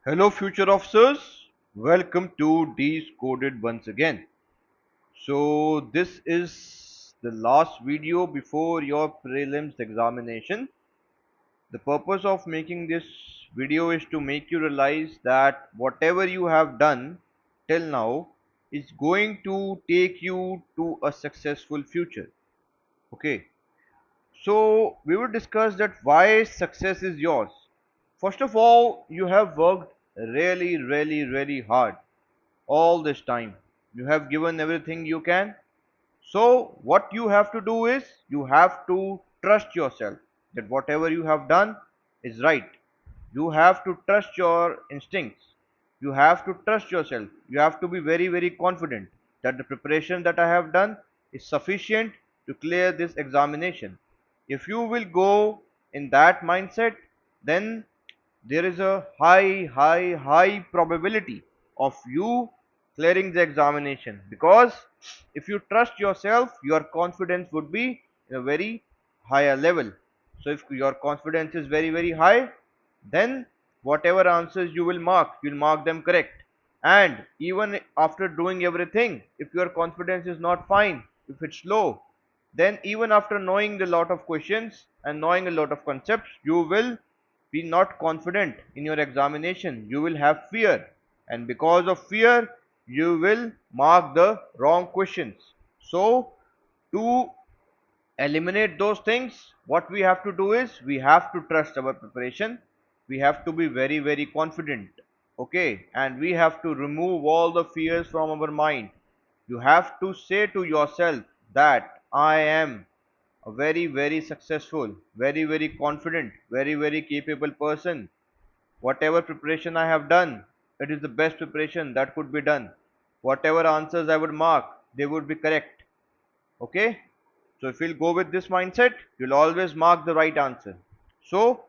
Hello, future officers. Welcome to Decoded once again. So, this is the last video before your prelims examination. The purpose of making this video is to make you realize that whatever you have done till now is going to take you to a successful future. Okay, so we will discuss that why success is yours. First of all, you have worked really hard all this time. You have given everything you can. So, what you have to do is you have to trust yourself that whatever you have done is right. You have to trust your instincts. You have to trust yourself. You have to be very confident that the preparation that I have done is sufficient to clear this examination. If you will go in that mindset, then there is a high probability of you clearing the examination, because if you trust yourself, your confidence would be in a very higher level. So if your confidence is very high, then whatever answers you'll mark them correct. And even after doing everything, if your confidence is not fine, if it's low, then even after knowing a lot of questions and knowing a lot of concepts, you will be not confident in your examination. You will have fear, and because of fear, you will mark the wrong questions. So, to eliminate those things, what we have to do is we have to trust our preparation. We have to be very confident. Okay, and we have to remove all the fears from our mind. You have to say to yourself that I am a very successful, very confident, very capable person. Whatever preparation I have done, it is the best preparation that could be done. Whatever answers I would mark, they would be correct. Okay, so if you'll go with this mindset, you'll always mark the right answer. So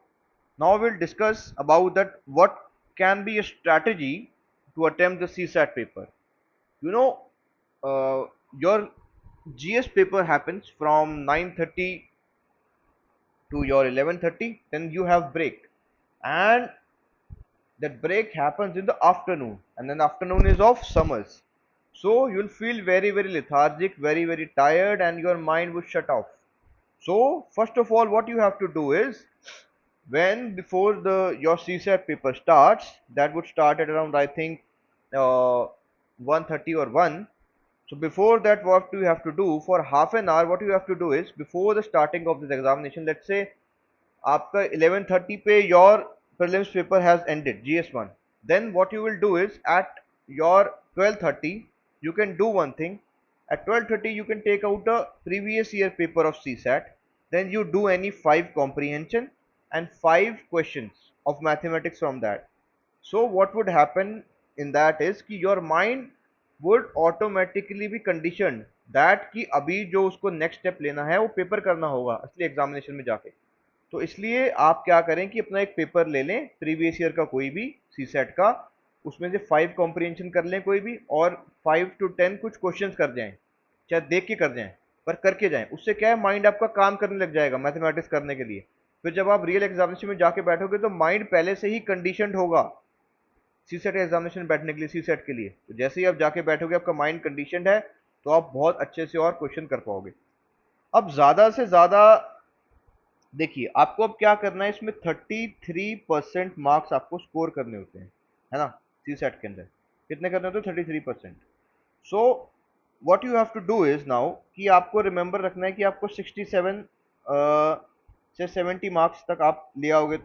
now we'll discuss about that what can be a strategy to attempt the CSAT paper. You know, your GS paper happens from 9:30 to your 11:30, then you have break, and that break happens in the afternoon, and then afternoon is of summers. So you'll feel very lethargic, very tired, and your mind will shut off. So first of all, what you have to do is, when before the your CSAT paper starts, that would start at around, I think, 1:30 or 1. So before that, what you have to do for half an hour, what you have to do is, before the starting of this examination, let's say आपका 11:30 पे your prelims paper has ended, GS1, then what you will do is at your 12:30 you can do one thing. At 12:30 you can take out a previous year paper of CSAT, then you do any 5 comprehension and 5 questions of mathematics from that. So what would happen in that is कि your mind would automatically be conditioned that कि अभी जो उसको next step लेना है वो paper करना होगा असली एग्जामिनेशन में जाके. तो इसलिए आप क्या करें कि अपना एक पेपर ले लें प्रीवियस ईयर का कोई भी सी सेट का, उसमें से 5 कॉम्प्रीहेंशन कर लें कोई भी, और 5 to 10 कुछ क्वेश्चंस कर जाएं, चाहे देख के कर जाएं पर करके जाएं. उससे क्या है, माइंड आपका काम करने लग जाएगा मैथमेटिक्स करने के लिए. फिर जब आप रियल एग्जामिनेशन में जाके बैठोगे तो माइंड पहले से ही कंडीशनड होगा सी सेट एग्जामिनेशन में बैठने के लिए, सी सेट के लिए. तो जैसे ही आप जाके बैठोगे आपका माइंड कंडीशनड है, तो आप बहुत अच्छे से और क्वेश्चन कर पाओगे. अब ज्यादा से ज्यादा देखिए, आपको अब क्या करना है, इसमें 33% मार्क्स आपको स्कोर करने होते हैं, है ना. सी सेट के अंदर कितने करने होते हैं, 33%. So what you have to do is now कि आपको रिमेंबर रखना है कि आपको 67 से 70 मार्क्स तक आप ले आओगे,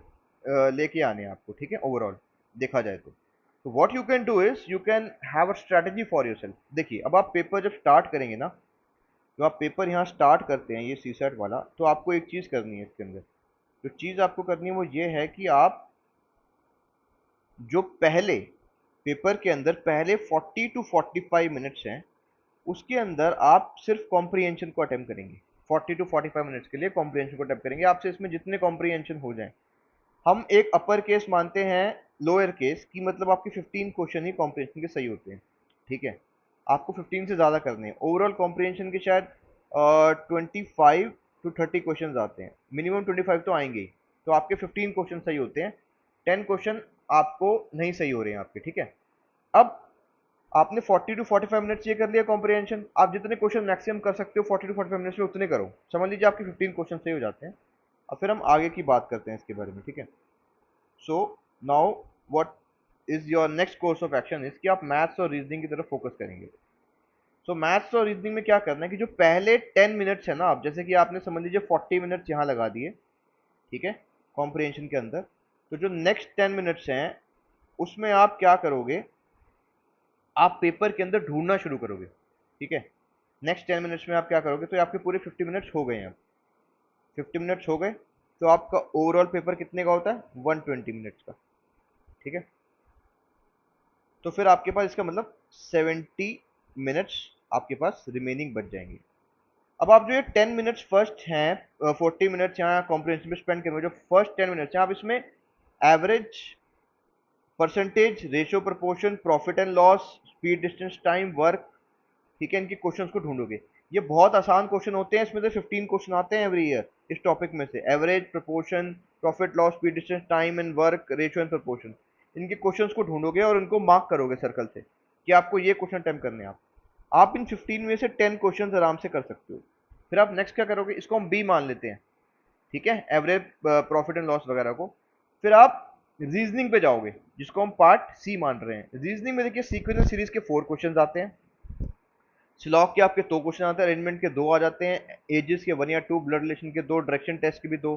लेके आने हैं आपको, ठीक है, ओवरऑल देखा जाए तो what you can do is you can have a strategy for yourself. देखिए, अब आप पेपर जब स्टार्ट करेंगे ना, जो आप पेपर यहाँ स्टार्ट करते हैं ये सी सेट वाला, तो आपको एक चीज़ करनी है इसके अंदर. जो चीज़ आपको करनी है वो ये है कि आप जो पहले पेपर के अंदर पहले 40 टू 45 मिनट्स हैं, उसके अंदर आप सिर्फ कॉम्प्रीहेंशन को अटेम्प्ट करेंगे. 40 टू 45 मिनट्स के लिए कॉम्प्रीहेंशन को अटेम्प्ट करेंगे. आपसे इसमें जितने कॉम्प्रीहेंशन हो जाएं, हम एक अपर केस मानते हैं लोअर केस की, मतलब आपके 15 क्वेश्चन ही कॉम्प्रीहेंशन के सही होते हैं, ठीक है. आपको 15 से ज़्यादा करने हैं. ओवरऑल कॉम्प्रीहेंशन के शायद 25 टू 30 क्वेश्चन आते हैं, मिनिमम 25 तो आएंगे ही. तो आपके 15 क्वेश्चन सही होते हैं. 10 क्वेश्चन आपको नहीं सही हो रहे हैं आपके, ठीक है। अब आपने 40 टू 45 मिनट्स ये कर लिया कॉम्प्रिहेंशन, आप जितने क्वेश्चन मैक्सिमम कर सकते हो 40 टू 45 मिनट्स में उतने करो, समझ लीजिए आपके 15 क्वेश्चन सही हो जाते हैं। अब फिर हम आगे की बात करते हैं इसके बारे में, ठीक है। So now what is your next course of action is कि आप मैथ्स और रीजनिंग की तरफ फोकस करेंगे। सो मैथ्स और रीजनिंग में क्या करना है कि जो पहले 10 मिनट्स है ना, आप जैसे कि आपने समझ लीजिए 40 मिनट्स यहाँ लगा दिए, ठीक है, कॉम्प्रिहेंशन के अंदर, तो जो नेक्स्ट 10 मिनट्स हैं उसमें आप क्या करोगे, आप पेपर के अंदर ढूंढना शुरू करोगे, ठीक है। नेक्स्ट 10 मिनट्स में आप क्या करोगे, तो आपके पूरे 50 मिनट्स हो गए हैं। अब 50 मिनट्स हो गए तो आपका ओवरऑल पेपर कितने का होता है, 120 मिनट्स का, ठीक है। तो फिर आपके पास इसका मतलब 70 मिनट्स आपके पास रिमेनिंग बच जाएंगे। अब आप जो ये 10 मिनट्स फर्स्ट हैं, 40 मिनट्स यहाँ कॉम्प्रिहेंशन में स्पेंड करेंगे, जो फर्स्ट 10 मिनट्स हैं आप इसमें average, percentage, ratio, proportion, profit and loss, speed, distance, time, work, ठीक है, इनके क्वेश्चंस को ढूंढोगे। ये बहुत आसान क्वेश्चन होते हैं, इसमें से 15 क्वेश्चन आते हैं एवरी ईयर इस टॉपिक में से, average, proportion, profit loss, speed, distance, time and work, ratio and proportion. इनके क्वेश्चंस को ढूंढोगे और इनको मार्क करोगे सर्कल से कि आपको ये क्वेश्चन अटेम्प्ट करने हैं। आप इन 15 में से 10 क्वेश्चन आराम से कर सकते हो। फिर आप नेक्स्ट क्या करोगे, इसको हम बी मान लेते हैं, ठीक है, एवरेज, प्रॉफिट एंड लॉस वगैरह को। फिर आप रीजनिंग पे जाओगे जिसको हम पार्ट सी मान रहे हैं। रीजनिंग में देखिए सीक्वेंशियल सीरीज के 4 क्वेश्चंस आते हैं, स्लॉग के आपके 2 क्वेश्चन आते हैं, अरेंजमेंट के 2 आ जाते हैं, एजेस के 1 या 2, ब्लड रिलेशन के 2, डायरेक्शन टेस्ट के भी 2।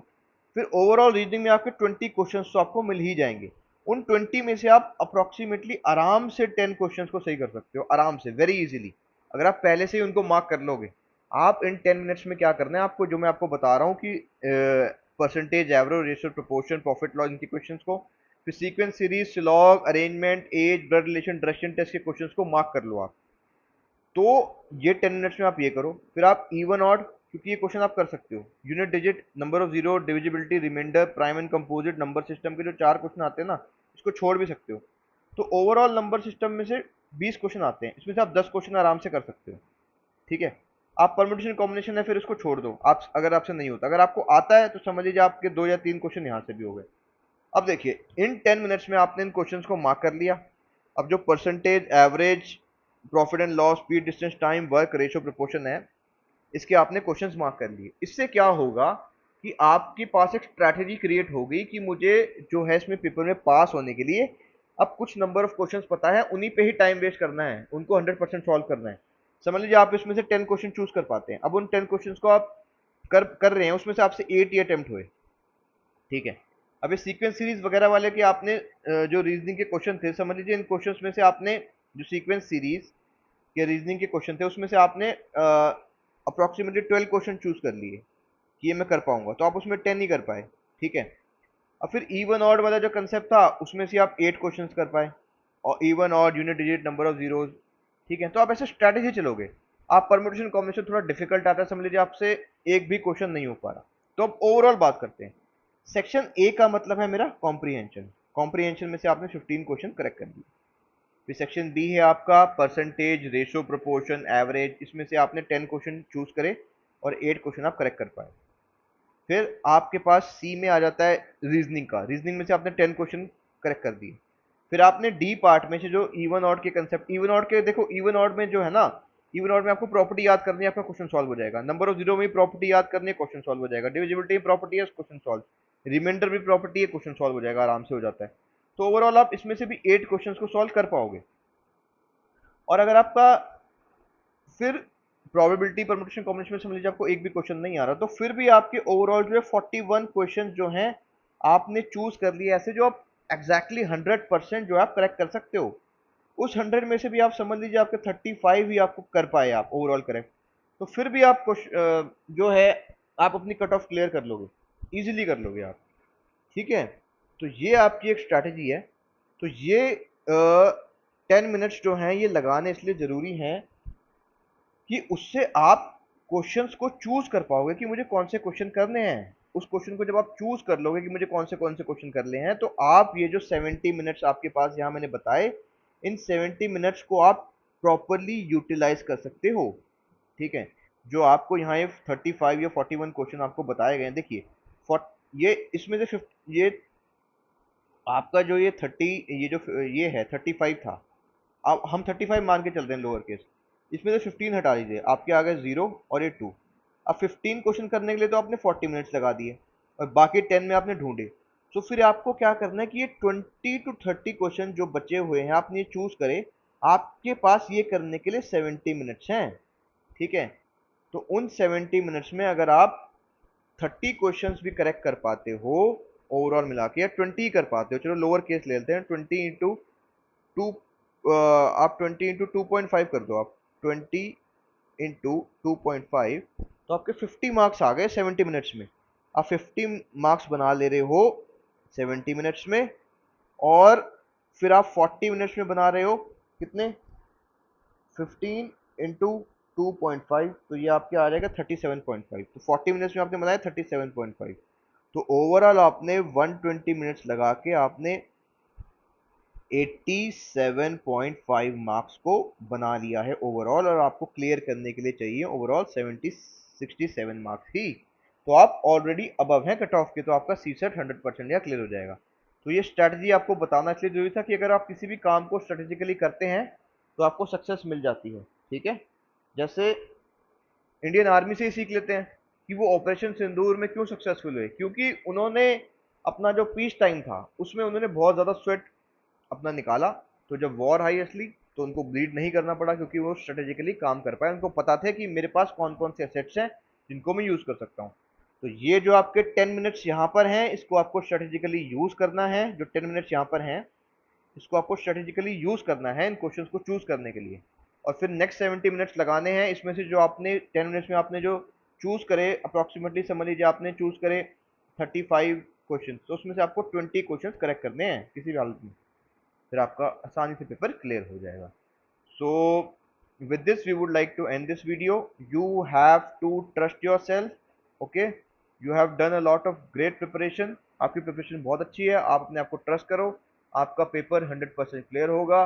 फिर ओवरऑल रीजनिंग में आपके 20 क्वेश्चंस तो आपको मिल ही जाएंगे। उन 20 में से आप अप्रोक्सीमेटली आराम से 10 क्वेश्चंस को सही कर सकते हो, आराम से, वेरी इजीली, अगर आप पहले से ही उनको मार्क कर लोगे। आप इन 10 मिनट्स में क्या करना है आपको, जो मैं आपको बता रहा हूँ कि percentage, average, ratio, proportion, profit loss, इनके क्वेश्चंस को, फिर sequence series, slog, arrangement, age, blood relation, direction test के क्वेश्चंस को मार्क कर लो आप। तो ये 10 मिनट्स में आप ये करो। फिर आप इवन ऑड, क्योंकि ये क्वेश्चन आप कर सकते हो, unit digit, number of zero, divisibility, remainder, prime and composite, number system के जो 4 क्वेश्चन आते हैं ना, इसको छोड़ भी सकते हो। तो ओवरऑल नंबर सिस्टम में से 20 क्वेश्चन आते हैं, इसमें से आप 10 क्वेश्चन आराम से कर सकते हो, ठीक है। आप परम्यूटेशन कॉम्बिनेशन है फिर उसको छोड़ दो, आप अगर आपसे नहीं होता, अगर आपको आता है तो समझ लीजिए आपके 2 या 3 क्वेश्चन यहाँ से भी हो गए। अब देखिए इन 10 मिनट्स में आपने इन क्वेश्चंस को मार्क कर लिया। अब जो percentage, average, profit and loss, speed, distance, time, work, ratio, proportion है, इसके आपने क्वेश्चंस मार्क कर लिए। इससे क्या होगा कि आपके पास एक स्ट्रैटेजी क्रिएट हो गई कि मुझे जो है इसमें पेपर में पास होने के लिए अब कुछ नंबर ऑफ क्वेश्चंस पता है, उन्हीं पे ही टाइम वेस्ट करना है, उनको 100% सॉल्व करना है। समझ लीजिए आप इसमें से 10 क्वेश्चन चूज कर पाते हैं, अब उन 10 क्वेश्चंस को आप कर रहे हैं, उसमें से आपसे 8 ही अटेम्प्ट हुए, ठीक है। अब ये सीक्वेंस सीरीज वगैरह वाले के आपने जो रीजनिंग के क्वेश्चन थे, समझ लीजिए इन क्वेश्चंस में से आपने जो सीक्वेंस सीरीज के रीजनिंग के क्वेश्चन थे उसमें से आपने अप्रोक्सीमेटली 12 क्वेश्चन चूज कर लिए कि ये मैं कर पाऊंगा, तो आप उसमें 10 ही कर पाए, ठीक है। अब फिर इवन ऑड वाला जो कंसेप्ट था उसमें से आप 8 क्वेश्चन कर पाए, और even odd, unit digit, number of zeros, ठीक है। तो आप ऐसे स्ट्रैटेजी चलोगे। आप परम्यूटेशन कॉम्बिनेशन थोड़ा डिफिकल्ट आता है, समझ लीजिए आपसे एक भी क्वेश्चन नहीं हो पा रहा। तो अब ओवरऑल बात करते हैं। सेक्शन ए का मतलब है मेरा कॉम्प्रीहेंशन, कॉम्प्रीहेंशन में से आपने 15 क्वेश्चन करेक्ट कर दिए। फिर सेक्शन बी है आपका परसेंटेज, रेशियो, प्रोपोर्शन, एवरेज, इसमें से आपने 10 क्वेश्चन चूज करे और 8 क्वेश्चन आप करेक्ट कर पाए। फिर आपके पास सी में आ जाता है रीजनिंग का, रीजनिंग में से आपने 10 क्वेश्चन करेक्ट कर दिए। फिर आपने डी पार्ट में से जो इवन ऑड के कंसेप्ट, इवन ऑड के देखो, इवन ऑड में जो है ना, इवन ऑड में आपको प्रॉपर्टी याद करनी है, आपका क्वेश्चन सॉल्व हो जाएगा। नंबर ऑफ जीरो में प्रॉपर्टी याद करनी है, क्वेश्चन सॉल्व हो जाएगा। डिविजिबिलिटी में प्रॉपर्टी है, क्वेश्चन सॉल्व। रिमाइंडर भी प्रॉपर्टी है, क्वेश्चन सॉल्व हो जाएगा, आराम से हो जाता है। तो ओवरऑल आप इसमें से भी 8 क्वेश्चन को सॉल्व कर पाओगे। और अगर आपका फिर प्रोबेबिलिटी, परम्यूटेशन, कॉम्बिनेशन में समझ लीजिए आपको एक भी क्वेश्चन नहीं आ रहा, तो फिर भी आपके ओवरऑल जो है 41 क्वेश्चन जो हैं आपने चूज कर लिए ऐसे, जो आप एग्जैक्टली 100% जो आप करेक्ट कर सकते हो। उस 100 में से भी आप समझ लीजिए आपके 35 ही आपको कर पाए आप ओवरऑल करेक्ट, तो फिर भी आप जो है आप अपनी कट ऑफ क्लियर कर लोगे, इजीली कर लोगे आप, ठीक है। तो ये आपकी एक स्ट्रैटेजी है। तो ये 10 मिनट्स जो हैं ये लगाने इसलिए ज़रूरी हैं कि उससे आप क्वेश्चंस को चूज कर पाओगे कि मुझे कौन से क्वेश्चन करने हैं। उस क्वेश्चन को जब आप चूज कर लोगे कि मुझे कौन से क्वेश्चन करने हैं, तो आप ये जो 70 मिनट्स आपके पास यहाँ मैंने बताए, इन 70 मिनट्स को आप प्रॉपरली यूटिलाइज कर सकते हो, ठीक है। जो आपको यहाँ ये 35 या 41 क्वेश्चन आपको बताए गए हैं, देखिए ये इसमें से ये आपका जो ये 30, ये जो ये है 35 था, अब हम 35 मान के चल रहे हैं लोअर केस, इसमें से 15 हटा दीजिए, आपके आ गए 0 और ये 2। अब 15 क्वेश्चन करने के लिए तो आपने 40 मिनट्स लगा दिए और बाकी 10 में आपने ढूंढे। तो फिर आपको क्या करना है कि ये 20 to 30 क्वेश्चन जो बचे हुए हैं आपने ये चूज करे। आपके पास ये करने के लिए 70 मिनट्स हैं, ठीक है। तो उन 70 मिनट्स में अगर आप 30 क्वेश्चंस भी करेक्ट कर पाते हो ओवरऑल मिला के, या 20 कर पाते हो, चलो लोअर केस ले लेते हैं, 20 इंटू 2, आप 20 इंटू 2.5 कर दो आप, 20 इंटू 2.5, तो आपके 50 मार्क्स आ गए 70 मिनट्स में। आप 50 मार्क्स बना ले रहे हो 70 मिनट्स में, और फिर आप 40 मिनट्स में बना रहे हो कितने, 15 इंटू 2.5, तो ये आपके आ जाएगा 37.5। तो 40 मिनट्स में आपने बनाया 37.5। तो ओवरऑल आपने 120 मिनट्स लगा के आपने 87.5 मार्क्स को बना लिया है ओवरऑल, और आपको क्लियर करने के लिए चाहिए ओवरऑल 67 मार्क्स ही। तो आप ऑलरेडी अबव हैं कट ऑफ के, तो आपका सी सेट 100% या क्लियर हो जाएगा। तो ये स्ट्रैटेजी आपको बताना इसलिए जरूरी था कि अगर आप किसी भी काम को स्ट्रेटेजिकली करते हैं तो आपको सक्सेस मिल जाती है, ठीक है। जैसे इंडियन आर्मी से ही सीख लेते हैं कि वो ऑपरेशन सिंदूर में क्यों सक्सेसफुल हुए, क्योंकि उन्होंने अपना जो पीस टाइम था उसमें उन्होंने बहुत ज़्यादा स्वेट अपना निकाला। तो जब वॉर आई असली, तो उनको ब्लीड नहीं करना पड़ा, क्योंकि वो स्ट्रेटेजिकली काम कर पाए, उनको पता था कि मेरे पास कौन कौन से एसेट्स हैं जिनको मैं यूज़ कर सकता हूँ। तो ये जो आपके 10 मिनट्स यहाँ पर हैं, इसको आपको स्ट्रेटेजिकली यूज़ करना है। जो 10 मिनट्स यहाँ पर हैं, इसको आपको स्ट्रेटेजिकली यूज़ करना है इन क्वेश्चंस को चूज़ करने के लिए। और फिर नेक्स्ट 70 मिनट्स लगाने हैं, इसमें से जो आपने 10 मिनट्स में आपने जो चूज़ करे, अप्रॉक्सीमेटली समझ लीजिए आपने चूज़ करे 35 क्वेश्चन, तो उसमें से आपको 20 क्वेश्चन करेक्ट करने हैं किसी भी हालत में, फिर आपका आसानी से पेपर क्लियर हो जाएगा। सो with this we would like to end this video. You have to trust yourself, okay? You have done a lot of great preparation, आपकी प्रिपरेशन बहुत अच्छी है, आप अपने आप को ट्रस्ट करो, आपका पेपर 100% क्लियर होगा।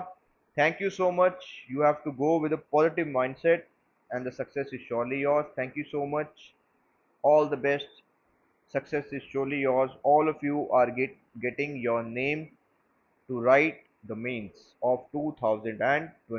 Thank you so much, you have to go with a positive mindset and the success is surely yours. Thank you so much, all the best. Success is surely yours. All of you are getting your name to write the mains of 2020.